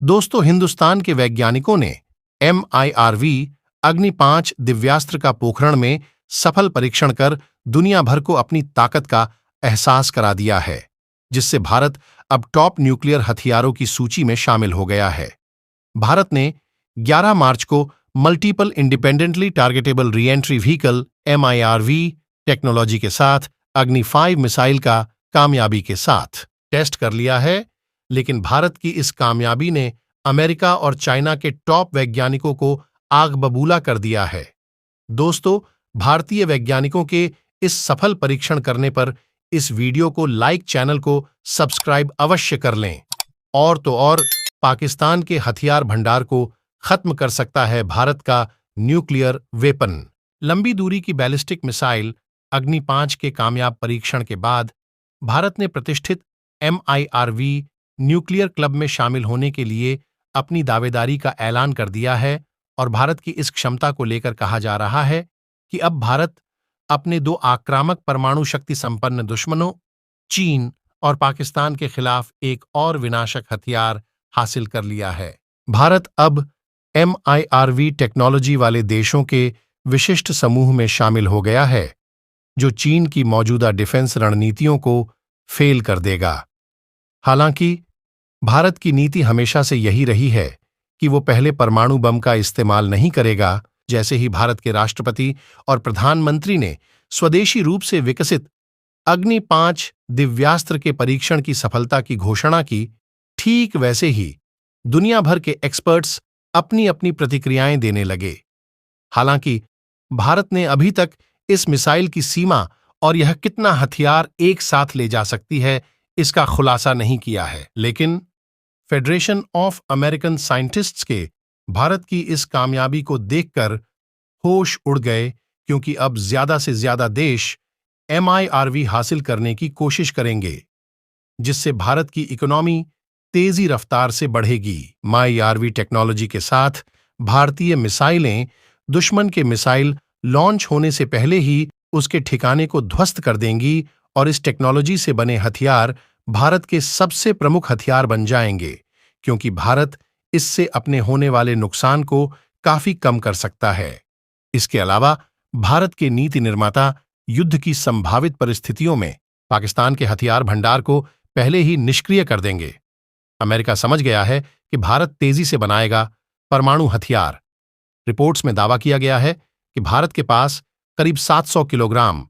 दोस्तों, हिंदुस्तान के वैज्ञानिकों ने MIRV अग्नि 5 दिव्यास्त्र का पोखरण में सफल परीक्षण कर दुनिया भर को अपनी ताकत का एहसास करा दिया है, जिससे भारत अब टॉप न्यूक्लियर हथियारों की सूची में शामिल हो गया है। भारत ने 11 मार्च को multiple independently targetable re-entry vehicle MIRV technology के साथ अग्नि 5 मिसाइल का कामयाबी के साथ टेस्ट कर लिया है, लेकिन भारत की इस कामयाबी ने अमेरिका और चाइना के टॉप वैज्ञानिकों को आग बबूला कर दिया है। दोस्तों, भारतीय वैज्ञानिकों के इस सफल परीक्षण करने पर इस वीडियो को लाइक, चैनल को सब्सक्राइब अवश्य कर लें। और तो और, पाकिस्तान के हथियार भंडार को खत्म कर सकता है भारत का न्यूक्लियर वेपन। लंबी दूरी की बैलिस्टिक मिसाइल अग्नि 5 के कामयाब परीक्षण के बाद भारत ने प्रतिष्ठित MIRV न्यूक्लियर क्लब में शामिल होने के लिए अपनी दावेदारी का ऐलान कर दिया है और भारत की इस क्षमता को लेकर कहा जा रहा है कि अब भारत अपने 2 आक्रामक परमाणु शक्ति संपन्न दुश्मनों चीन और पाकिस्तान के खिलाफ एक और विनाशक हथियार हासिल कर लिया है। भारत अब MIRV टेक्नोलॉजी वाले देशों के विशिष्ट समूह में शामिल हो गया है, जो चीन की मौजूदा डिफेंस रणनीतियों को फेल कर देगा। हालांकि भारत की नीति हमेशा से यही रही है कि वो पहले परमाणु बम का इस्तेमाल नहीं करेगा। जैसे ही भारत के राष्ट्रपति और प्रधानमंत्री ने स्वदेशी रूप से विकसित अग्नि 5 दिव्यास्त्र के परीक्षण की सफलता की घोषणा की, ठीक वैसे ही दुनिया भर के एक्सपर्ट्स अपनी अपनी प्रतिक्रियाएं देने लगे। हालांकि भारत ने अभी तक इस मिसाइल की सीमा और यह कितना हथियार एक साथ ले जा सकती है, इसका खुलासा नहीं किया है। लेकिन फेडरेशन ऑफ अमेरिकन साइंटिस्ट्स के भारत की इस कामयाबी को देखकर होश उड़ गए, क्योंकि अब ज्यादा से ज्यादा देश MIRV हासिल करने की कोशिश करेंगे, जिससे भारत की इकोनॉमी तेजी रफ्तार से बढ़ेगी। MIRV टेक्नोलॉजी के साथ भारतीय मिसाइलें दुश्मन के मिसाइल लॉन्च होने से पहले ही उसके ठिकाने को ध्वस्त कर देंगी और इस टेक्नोलॉजी से बने हथियार भारत के सबसे प्रमुख हथियार बन जाएंगे, क्योंकि भारत इससे अपने होने वाले नुकसान को काफी कम कर सकता है। इसके अलावा भारत के नीति निर्माता युद्ध की संभावित परिस्थितियों में पाकिस्तान के हथियार भंडार को पहले ही निष्क्रिय कर देंगे। अमेरिका समझ गया है कि भारत तेजी से बनाएगा परमाणु हथियार। रिपोर्ट्स में दावा किया गया है कि भारत के पास करीब 700 किलोग्राम,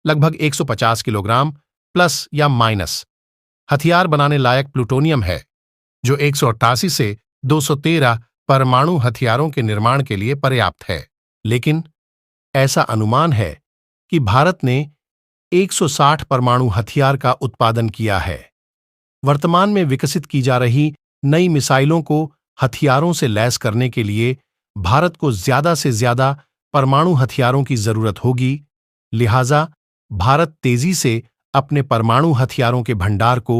लगभग 150 किलोग्राम प्लस या माइनस हथियार बनाने लायक प्लूटोनियम है, जो 188 से 213 परमाणु हथियारों के निर्माण के लिए पर्याप्त है। लेकिन ऐसा अनुमान है कि भारत ने 160 परमाणु हथियार का उत्पादन किया है। वर्तमान में विकसित की जा रही नई मिसाइलों को हथियारों से लैस करने के लिए भारत को ज्यादा से ज्यादा परमाणु हथियारों की जरूरत होगी। लिहाजा भारत तेजी से अपने परमाणु हथियारों के भंडार को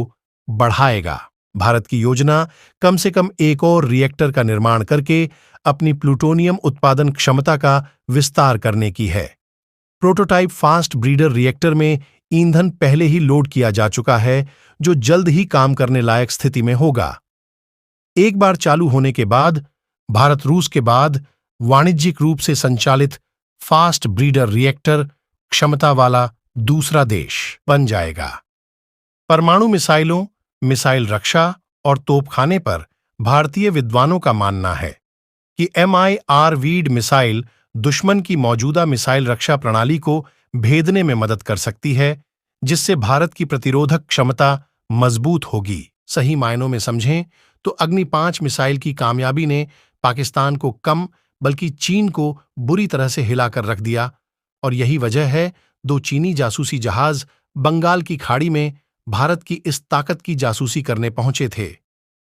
बढ़ाएगा। भारत की योजना कम से कम एक और रिएक्टर का निर्माण करके अपनी प्लूटोनियम उत्पादन क्षमता का विस्तार करने की है। प्रोटोटाइप फास्ट ब्रीडर रिएक्टर में ईंधन पहले ही लोड किया जा चुका है, जो जल्द ही काम करने लायक स्थिति में होगा। एक बार चालू होने के बाद भारत रूस के बाद वाणिज्यिक रूप से संचालित फास्ट ब्रीडर रिएक्टर क्षमता वाला दूसरा देश बन जाएगा। परमाणु मिसाइलों, मिसाइल रक्षा और तोपखाने पर भारतीय विद्वानों का मानना है कि MIRV मिसाइल दुश्मन की मौजूदा मिसाइल रक्षा प्रणाली को भेदने में मदद कर सकती है, जिससे भारत की प्रतिरोधक क्षमता मजबूत होगी। सही मायनों में समझें तो अग्नि 5 मिसाइल की कामयाबी ने पाकिस्तान को कम बल्कि चीन को बुरी तरह से हिलाकर रख दिया, और यही वजह है 2 चीनी जासूसी जहाज बंगाल की खाड़ी में भारत की इस ताकत की जासूसी करने पहुंचे थे।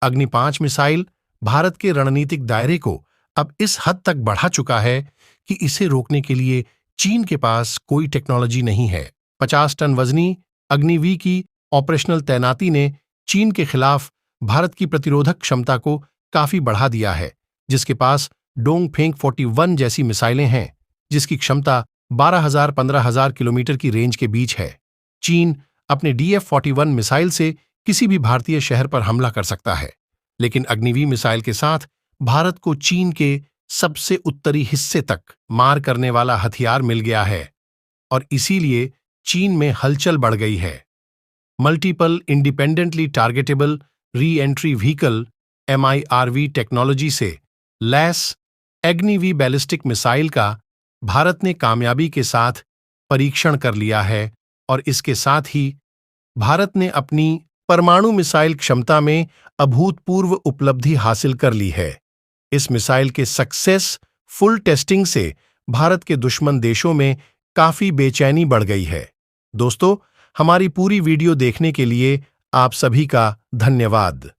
अग्नि 5 मिसाइल भारत के रणनीतिक दायरे को अब इस हद तक बढ़ा चुका है कि इसे रोकने के लिए चीन के पास कोई टेक्नोलॉजी नहीं है। 50 टन वजनी अग्नि-V की ऑपरेशनल तैनाती ने चीन के खिलाफ भारत की प्रतिरोधक क्षमता को काफी बढ़ा दिया है, जिसके पास डोंगफेंग 41 जैसी मिसाइलें हैं, जिसकी क्षमता 12,000-15,000 किलोमीटर की रेंज के बीच है। चीन अपने DF-41 मिसाइल से किसी भी भारतीय शहर पर हमला कर सकता है। लेकिन अग्निवीर मिसाइल के साथ भारत को चीन के सबसे उत्तरी हिस्से तक मार करने वाला हथियार मिल गया है और इसीलिए चीन में हलचल बढ़ गई है। Multiple independently targetable re entry vehicle MIRV technology से लैस अग्निवीर बैलिस्टिक मिसाइल का भारत ने कामयाबी के साथ परीक्षण कर लिया है और इसके साथ ही भारत ने अपनी परमाणु मिसाइल क्षमता में अभूतपूर्व उपलब्धि हासिल कर ली है। इस मिसाइल के सक्सेसफुल टेस्टिंग से भारत के दुश्मन देशों में काफी बेचैनी बढ़ गई है। दोस्तों, हमारी पूरी वीडियो देखने के लिए आप सभी का धन्यवाद।